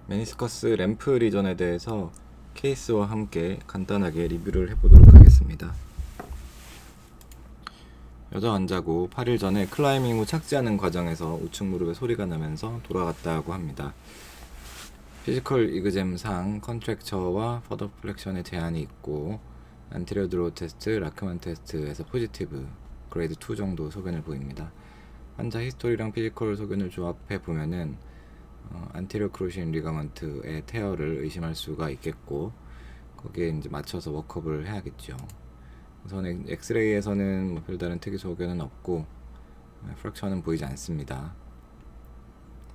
메니스커스 램프 리전에 대해서 케이스와 함께 간단하게 리뷰를 해보도록 하겠습니다. 여자 환자고 8일 전에 클라이밍 후 착지하는 과정에서 우측 무릎에 소리가 나면서 돌아갔다고 합니다. 피지컬 이그잼상 컨트랙처와 퍼더 플렉션에 제한이 있고 안테리어 드로우 테스트, 라크만 테스트에서 포지티브 그레이드 2 정도 소견을 보입니다. 환자 히스토리랑 피지컬 소견을 조합해 보면은 안테리어 크루시인 리가먼트의 테어를 의심할 수가 있겠고 거기에 이제 맞춰서 워크업을 해야겠죠. 우선 엑스레이에서는 별다른 특이 소견은 없고 프랙처는 보이지 않습니다.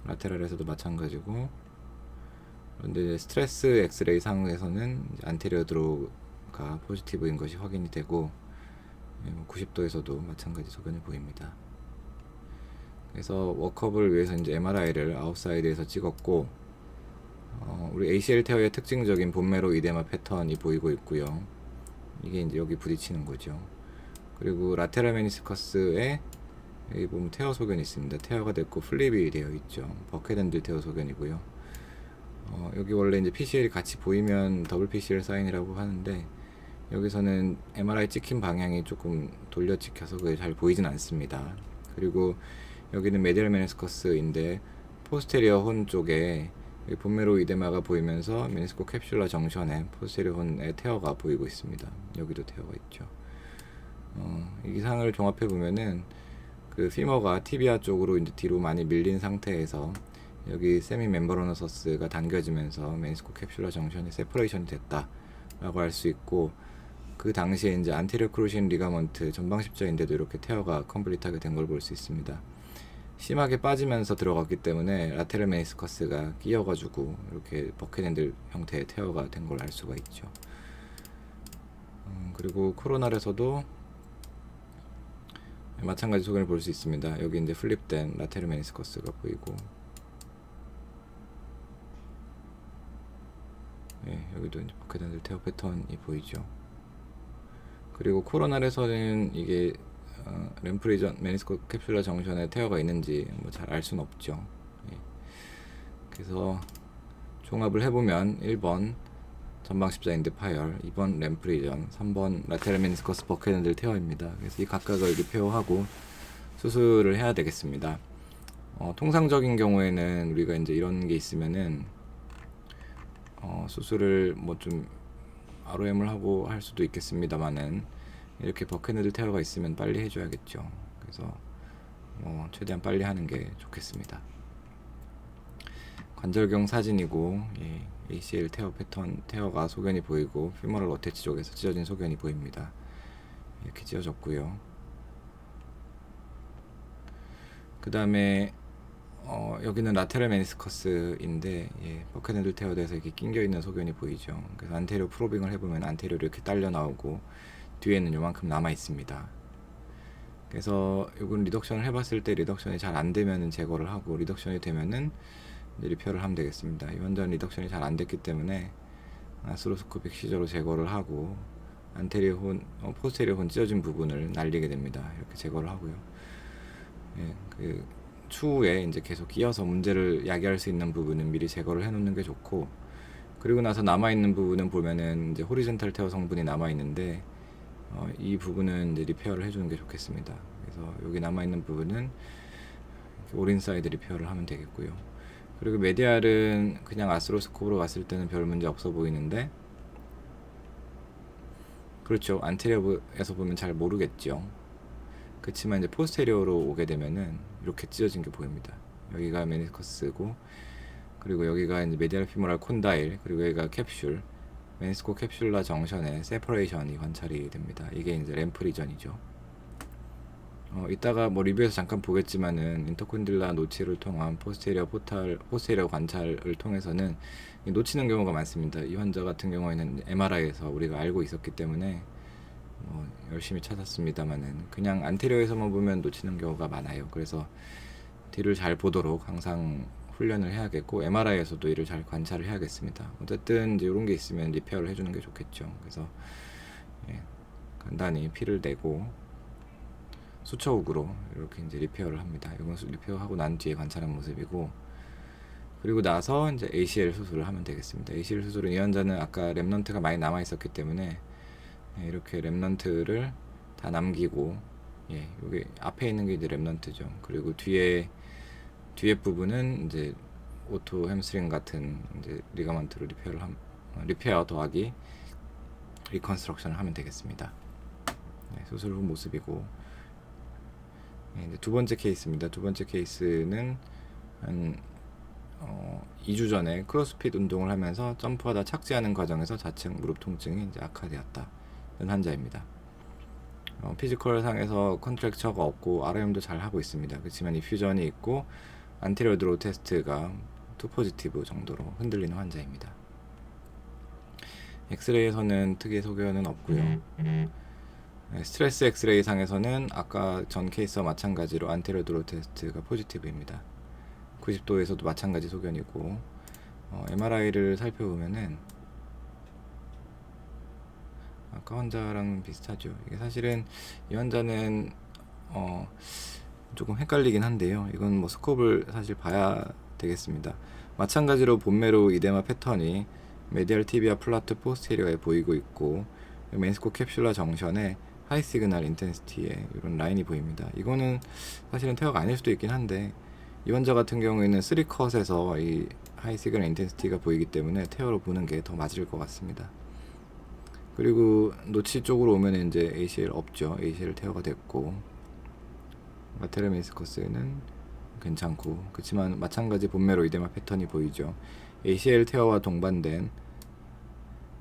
라테랄에서도 마찬가지고, 그런데 스트레스 엑스레이 상에서는 안테리어 드로우가 포지티브인 것이 확인이 되고 90도에서도 마찬가지 소견을 보입니다. 그래서 워크업을 위해서 이제 MRI를 아웃사이드에서 찍었고, 우리 ACL 테어의 특징적인 본메로 이데마 패턴이 보이고 있고요. 이게 이제 여기 부딪히는 거죠. 그리고 라테랄 메니스커스에 여기 보면 테어 소견이 있습니다. 테어가 됐고 플립이 되어 있죠. 버켓앤들 테어 소견이고요. 여기 원래 이제 PCL이 같이 보이면 더블 PCL 사인이라고 하는데 여기서는 MRI 찍힌 방향이 조금 돌려 찍혀서 그게 잘 보이진 않습니다. 그리고 여기는 메디얼 메니스커스인데 포스테리어 혼 쪽에 본메로 이데마가 보이면서 메니스코 캡슐라 정션에 포스테리어 혼의 테어가 보이고 있습니다. 여기도 테어가 있죠. 이 상을 종합해 보면은 그 피머가 티비아 쪽으로 이제 뒤로 많이 밀린 상태에서 여기 세미 멤버러너서스가 당겨지면서 메니스코 캡슐라 정션이 세퍼레이션이 됐다라고 할 수 있고, 그 당시에 이제 안테리어 크루신 리가먼트 전방 십자인데도 이렇게 테어가 컴플리트하게 된 걸 볼 수 있습니다. 심하게 빠지면서 들어갔기 때문에 라테럴 메니스커스가 끼어가지고 이렇게 버켓핸들 형태의 테어가 된 걸 알 수가 있죠. 그리고 코로날에서도 마찬가지 소견을 볼 수 있습니다. 여기 이제 플립된 라테럴 메니스커스가 보이고, 여기도 이제 버켓핸들 테어 패턴이 보이죠. 그리고 코로날에서는 이게 램프리전 메니스코 캡슐라 정션에 테어가 있는지 뭐 잘 알 수는 없죠. 그래서 종합을 해보면 1번 전방 십자인대 파열, 2번 램프리전, 3번 라테랄 메니스커스 버켓핸들 테어입니다. 그래서 이 각각을 리페어하고 수술을 해야 되겠습니다. 통상적인 경우에는 우리가 이제 이런 게 있으면은 수술을 뭐 좀 ROM을 하고 할 수도 있겠습니다만은 이렇게 버켓핸들 테어가 있으면 빨리 해줘야겠죠. 그래서 최대한 빨리 하는 게 좋겠습니다. 관절경 사진이고, ACL 테어 패턴, 테어가 소견이 보이고 피머럴 어태치 쪽에서 찢어진 소견이 보입니다. 이렇게 찢어졌고요. 그 다음에 여기는 라테랄 메니스커스인데 버켓핸들 테어에서 이렇게 낑겨있는 소견이 보이죠. 그래서 안테리어 프로빙을 해보면 안테리어 이렇게 딸려 나오고 뒤에는 요만큼 남아 있습니다. 그래서 이건 리덕션을 해봤을 때 리덕션이 잘 안되면 제거를 하고, 리덕션이 되면은 리페어를 하면 되겠습니다. 이 환자는 리덕션이 잘 안됐기 때문에 아스로스코픽 시저로 제거를 하고 안테리어 혼, 포스테리어 혼 찢어진 부분을 날리게 됩니다. 이렇게 제거를 하고요. 그 추후에 이제 계속 끼어서 문제를 야기할 수 있는 부분은 미리 제거를 해놓는 게 좋고, 그리고 나서 남아있는 부분은 보면은 이제 호리젠탈 테어 성분이 남아있는데 이 부분은 이제 리페어를 해주는 게 좋겠습니다. 그래서 여기 남아있는 부분은 오린사이드 리페어를 하면 되겠고요. 그리고 메디알은 그냥 아스로스코프로 봤을 때는 별 문제 없어 보이는데, 그렇죠, 안테리어에서 보면 잘 모르겠죠. 그렇지만 이제 포스테리어로 오게 되면은 이렇게 찢어진 게 보입니다. 여기가 메니스커스고, 그리고 여기가 이제 메디알 피모랄 콘다일, 그리고 여기가 캡슐, 메니스코 캡슐라 정션에 세퍼레이션이 관찰이 됩니다. 이게 이제 램프 리전이죠. 이따가 뭐 리뷰에서 잠깐 보겠지만은 인터콘딜라 노치를 통한 포스테리어 관찰을 통해서는 놓치는 경우가 많습니다. 이 환자 같은 경우에는 MRI에서 우리가 알고 있었기 때문에 열심히 찾았습니다만은 그냥 안테리어에서만 보면 놓치는 경우가 많아요. 그래서 뒤를 잘 보도록 항상 훈련을 해야겠고, MRI에서도 이를 잘 관찰을 해야겠습니다. 어쨌든 이제 이런 게 있으면 리페어를 해주는 게 좋겠죠. 그래서 간단히 피를 내고 수처욱으로 이렇게 이제 리페어를 합니다. 이건 리페어하고 난 뒤에 관찰한 모습이고, 그리고 나서 이제 ACL 수술을 하면 되겠습니다. ACL 수술은 이 환자는 아까 랩넌트가 많이 남아 있었기 때문에 이렇게 랩넌트를 다 남기고, 여기 앞에 있는 게 이제 랩넌트죠. 그리고 뒤에 부분은 이제 오토 햄스트링 같은 이제 리가먼트로 리페어 더하기 리컨스트럭션을 하면 되겠습니다. 수술 후 모습이고, 이제 두 번째 케이스입니다. 두 번째 케이스는 한 2주 전에 크로스핏 운동을 하면서 점프하다 착지하는 과정에서 좌측 무릎 통증이 이제 악화되었다는 환자입니다. 피지컬 상에서 컨트랙처가 없고 RM도 잘 하고 있습니다. 그렇지만 이 퓨전이 있고 안테리어 드로우 테스트가 2 포지티브 정도로 흔들리는 환자입니다. 엑스레이에서는 특이의 소견은 없고요. 스트레스 엑스레이 상에서는 아까 전 케이스와 마찬가지로 안테리어 드로우 테스트가 포지티브입니다. 90도에서도 마찬가지 소견이고, MRI를 살펴보면은 아까 환자랑 비슷하죠. 이게 사실은 이 환자는 조금 헷갈리긴 한데요. 이건 뭐 스콥을 사실 봐야 되겠습니다. 마찬가지로 본매로 이데마 패턴이 메디얼 티비아 플라트 포스테리어에 보이고 있고, 메인스코 캡슐라 정션에 하이 시그널 인텐시티에 이런 라인이 보입니다. 이거는 사실은 테어가 아닐 수도 있긴 한데, 이 환자 같은 경우에는 3컷에서 이 하이 시그널 인텐시티가 보이기 때문에 테어로 보는 게 더 맞을 것 같습니다. 그리고 노치 쪽으로 오면 이제 ACL 없죠. ACL 테어가 됐고, 라테럴 메니스커스는 괜찮고, 그렇지만 마찬가지 본매로 이데마 패턴이 보이죠. ACL 테어와 동반된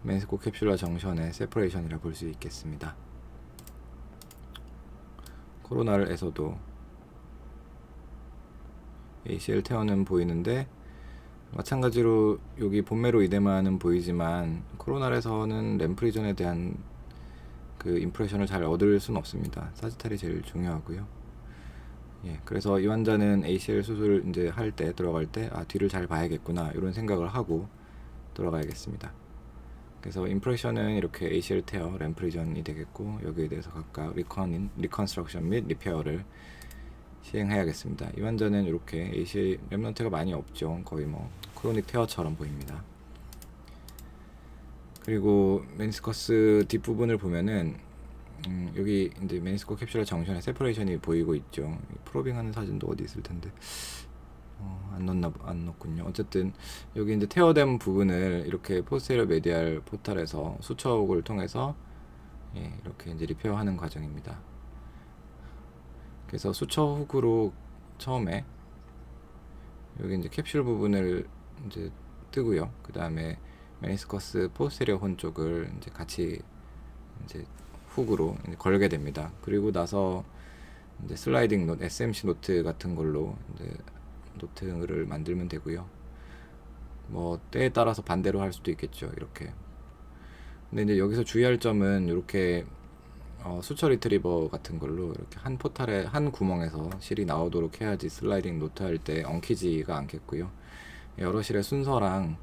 메니스코 캡슐라 정션의 세퍼레이션이라 볼 수 있겠습니다. 코로날에서도 ACL 테어는 보이는데, 마찬가지로 여기 본매로 이데마는 보이지만 코로날에서는 램프리전에 대한 그 임프레션을 잘 얻을 수는 없습니다. 사지탈이 제일 중요하고요. 그래서 이 환자는 ACL 수술 이제 할 때 들어갈 때 뒤를 잘 봐야겠구나 이런 생각을 하고 들어가야겠습니다. 그래서 임프레션은 이렇게 ACL 테어, 램프리전이 되겠고, 여기에 대해서 각각 리컨스트럭션 및 리페어를 시행해야겠습니다. 이 환자는 이렇게 ACL 랩넌트가 많이 없죠. 거의 뭐 크로닉 테어처럼 보입니다. 그리고 메니스커스 뒷부분을 보면은 여기 이제 메니스코 캡슐라 정션에 세퍼레이션이 보이고 있죠. 프로빙하는 사진도 어디 있을 텐데 안 넣었군요. 어쨌든 여기 이제 테어된 부분을 이렇게 포스테리어 메디알 포탈에서 수척을 통해서 이렇게 이제 리페어하는 과정입니다. 그래서 수처 훅으로 처음에 여기 이제 캡슐 부분을 이제 뜨고요. 그 다음에 메니스커스 포스테리어 혼 쪽을 이제 같이 이제 훅으로 이제 걸게 됩니다. 그리고 나서 이제 슬라이딩 노트, SMC 노트 같은 걸로 이제 노트를 만들면 되고요. 뭐 때에 따라서 반대로 할 수도 있겠죠. 이렇게. 근데 이제 여기서 주의할 점은 이렇게 수처 리트리버 같은 걸로 이렇게 한 포탈에 한 구멍에서 실이 나오도록 해야지 슬라이딩 노트 할 때 엉키지가 않겠고요. 여러 실의 순서랑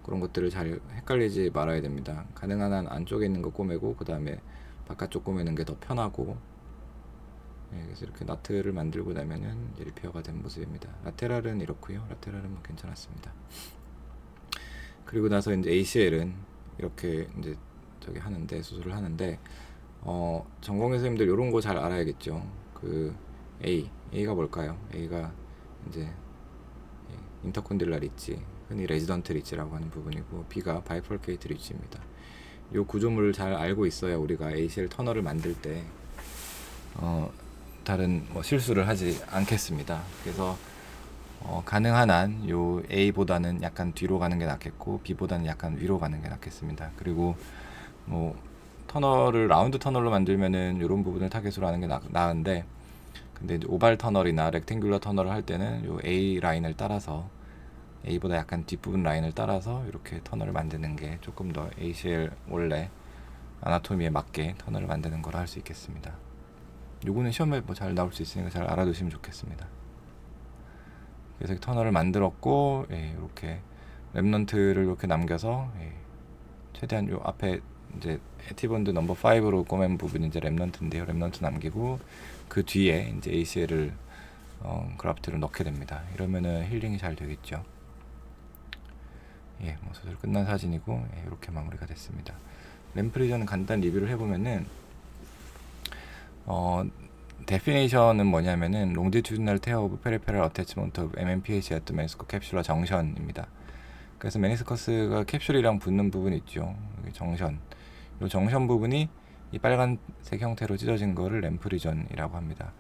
그런 것들을 잘 헷갈리지 말아야 됩니다. 가능한 한 안쪽에 있는 거 꼬매고 그 다음에 바깥쪽 꼬매는 게 더 편하고, 그래서 이렇게 나트를 만들고 나면은 이제 리페어가 된 모습입니다. 라테랄은 이렇고요. 라테랄은 뭐 괜찮았습니다. 그리고 나서 이제 ACL은 이렇게 이제 수술을 하는데, 전공 선생님들 이런 거 잘 알아야겠죠. 그 A가 뭘까요? A가 이제 인터콘딜라 리치, 흔히 레지던트 리치라고 하는 부분이고, B가 바이폴케이트 리치입니다. 이 구조물을 잘 알고 있어야 우리가 ACL 터널을 만들 때 다른 뭐 실수를 하지 않겠습니다. 그래서 가능한 한 요 A보다는 약간 뒤로 가는 게 낫겠고, B보다는 약간 위로 가는 게 낫겠습니다. 그리고 뭐 터널을 라운드 터널로 만들면은 이런 부분을 타겟으로 하는 게 나은데, 근데 이제 오발 터널이나 렉탱귤러 터널을 할 때는 요 A 라인을 따라서, A보다 약간 뒷부분 라인을 따라서 이렇게 터널을 만드는 게 조금 더 ACL 원래 아나토미에 맞게 터널을 만드는 거라 할 수 있겠습니다. 요거는 시험에 뭐 잘 나올 수 있으니까 잘 알아두시면 좋겠습니다. 그래서 터널을 만들었고, 이렇게 랩넌트를 이렇게 남겨서 최대한 요 앞에 이제 에티본드 넘버 5로 꼬맨 부분이 이제 랩넌트인데요. 랩넌트 남기고 그 뒤에 이제 ACL을 그라프트를 넣게 됩니다. 이러면은 힐링이 잘 되겠죠. 수술 끝난 사진이고 이렇게 마무리가 됐습니다. 램프리전은 간단 리뷰를 해보면은 데피니션은 뭐냐면은 longitudinal tear of peripheral attachment of MMPH at the meniscal capsular junction입니다. 그래서 메니스커스가 캡슐이랑 붙는 부분 있죠. 여기 정션. 이 정션 부분이 이 빨간색 형태로 찢어진 거를 램프리전이라고 합니다.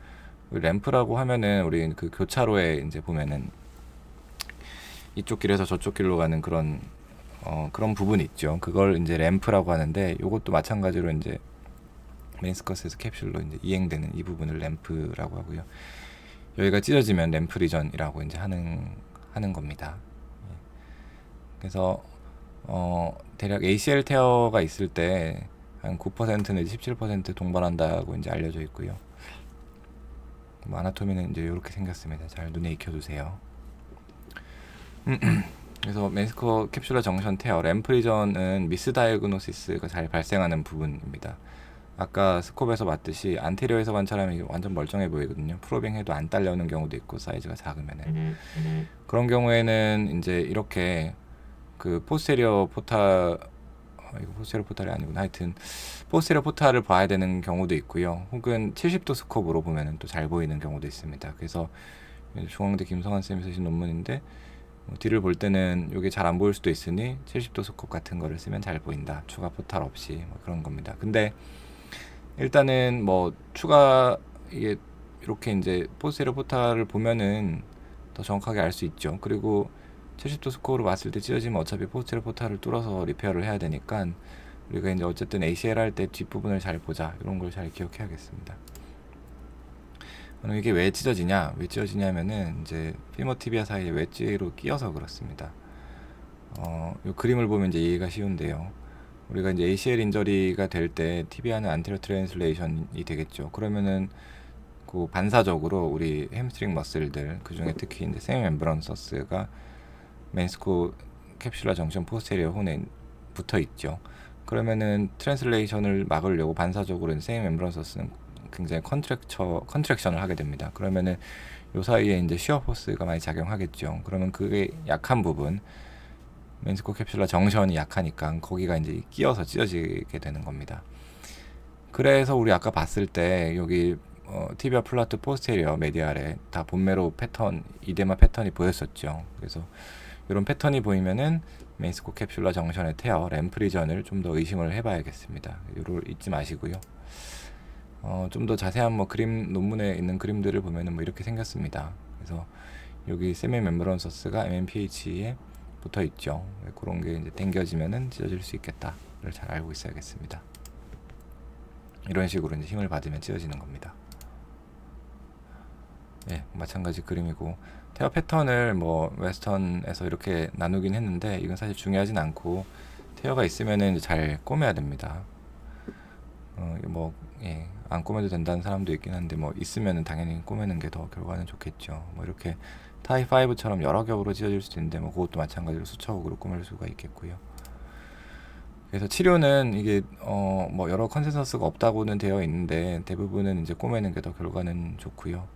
램프라고 하면은 우리 그 교차로에 이제 보면은 이쪽 길에서 저쪽 길로 가는 그런 그런 부분이 있죠. 그걸 이제 램프라고 하는데, 요것도 마찬가지로 이제 메니스커스에서 캡슐로 이제 이행되는 이 부분을 램프라고 하고요. 여기가 찢어지면 램프리전이라고 이제 하는 겁니다. 그래서 대략 ACL 테어가 있을 때 한 9% 내지 17% 동반한다고 이제 알려져 있고요. 아나토미는 이제 이렇게 생겼습니다. 잘 눈에 익혀두세요. 그래서 메니스커 캡슐러 정션 테어, 램프리전은 미스다이어그노시스가 잘 발생하는 부분입니다. 아까 스콥에서 봤듯이 안테리어에서 관찰하면 완전 멀쩡해 보이거든요. 프로빙 해도 안 딸려오는 경우도 있고, 사이즈가 작으면은 그런 경우에는 이제 이렇게 그 포스테리어 포탈, 이거 포스테리어 포탈이 아니구나. 하여튼 포스테리어 포탈을 봐야 되는 경우도 있고요. 혹은 70도 스콥으로 보면은 또 잘 보이는 경우도 있습니다. 그래서 중앙대 김성환 쌤이 쓰신 논문인데, 뒤를 볼 때는 이게 잘 안 보일 수도 있으니 70도 스콥 같은 거를 쓰면 잘 보인다. 추가 포탈 없이 그런 겁니다. 근데 일단은 추가 이게 이렇게 이제 포스테리어 포탈을 보면은 더 정확하게 알 수 있죠. 그리고 70도 스코어로 봤을 때 찢어지면 어차피 포스테리어 포탈을 뚫어서 리페어를 해야 되니까 우리가 이제 어쨌든 ACL 할 때 뒷부분을 잘 보자, 이런 걸 잘 기억해야겠습니다. 그럼 이게 왜 찢어지냐면은 이제 피머 티비아 사이에 웨지로 끼어서 그렇습니다. 이 그림을 보면 이제 이해가 쉬운데요. 우리가 이제 ACL 인저리가 될 때 티비아는 안테리어 트랜슬레이션이 되겠죠. 그러면은 그 반사적으로 우리 햄스트링 머슬들, 그 중에 특히 이제 세미 멤브런서스가 메니스코 캡슐라 정션 포스테리어 혼에 붙어 있죠. 그러면은 트랜슬레이션을 막으려고 반사적으로 세미 멤브런서스는 굉장히 컨트랙션을 하게 됩니다. 그러면은 요 사이에 이제 시어 포스가 많이 작용하겠죠. 그러면 그게 약한 부분, 메니스코 캡슐라 정션이 약하니까 거기가 이제 끼어서 찢어지게 되는 겁니다. 그래서 우리 아까 봤을 때 여기 티비아 플라트 포스테리어 메디알에 다 본메로 패턴, 이데마 패턴이 보였었죠. 그래서 이런 패턴이 보이면은 메니스코 캡슐라 정션의 테어, 램프리전을 좀 더 의심을 해봐야겠습니다. 이걸 잊지 마시고요. 좀 더 자세한 그림, 논문에 있는 그림들을 보면은 이렇게 생겼습니다. 그래서 여기 세미 멤브런서스가 MMPH에 붙어 있죠. 그런 게 이제 당겨지면은 찢어질 수 있겠다를 잘 알고 있어야겠습니다. 이런 식으로 이제 힘을 받으면 찢어지는 겁니다. 예, 마찬가지 그림이고, 테어 패턴을 웨스턴에서 이렇게 나누긴 했는데 이건 사실 중요하진 않고, 테어가 있으면은 이제 잘 꼬매야 됩니다. 안 꼬매도 된다는 사람도 있긴 한데 있으면은 당연히 꼬매는 게 더 결과는 좋겠죠. 이렇게 타입 5처럼 여러 겹으로 찢어질 수도 있는데 그것도 마찬가지로 수처흑으로 꼬맬 수가 있겠고요. 그래서 치료는 이게 여러 컨센서스가 없다고는 되어 있는데 대부분은 이제 꼬매는 게 더 결과는 좋고요.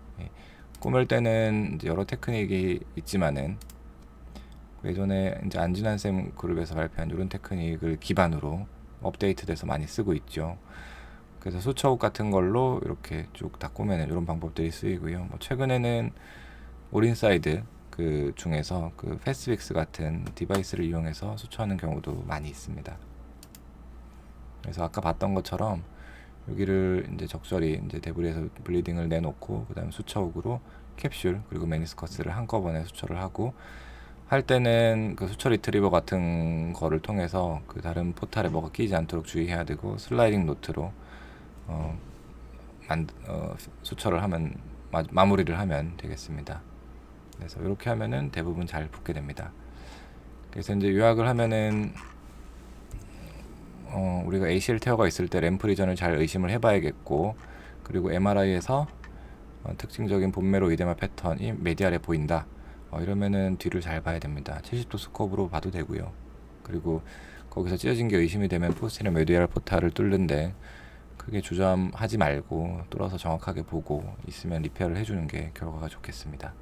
꼬맬 때는 이제 여러 테크닉이 있지만은 예전에 이제 안진환 쌤 그룹에서 발표한 이런 테크닉을 기반으로 업데이트돼서 많이 쓰고 있죠. 그래서 수처흑 같은 걸로 이렇게 쭉 다 꼬매는 이런 방법들이 쓰이고요. 최근에는 올인사이드 그 중에서 그 패스픽스 같은 디바이스를 이용해서 수처하는 경우도 많이 있습니다. 그래서 아까 봤던 것처럼 여기를 이제 적절히 이제 데브리에서 블리딩을 내놓고 그다음에 수처흑으로 캡슐 그리고 메니스커스를 한꺼번에 수처를 하고, 할 때는 그 수처 리트리버 같은 거를 통해서 그 다른 포탈에 뭐가 끼지 않도록 주의해야 되고, 슬라이딩 노트로 수처를 하면 마무리를 하면 되겠습니다. 그래서 이렇게 하면은 대부분 잘 붙게 됩니다. 그래서 이제 요약을 하면은 우리가 ACL 테어가 있을 때 램프리전을 잘 의심을 해봐야겠고, 그리고 MRI에서 특징적인 본메로 이데마 패턴이 메디알에 보인다. 이러면은 뒤를 잘 봐야 됩니다. 70도 스코프로 봐도 되고요. 그리고 거기서 찢어진 게 의심이 되면 포스테리어 메디알 포탈을 뚫는데 크게 주저하지 말고 뚫어서 정확하게 보고 있으면 리페어를 해주는 게 결과가 좋겠습니다.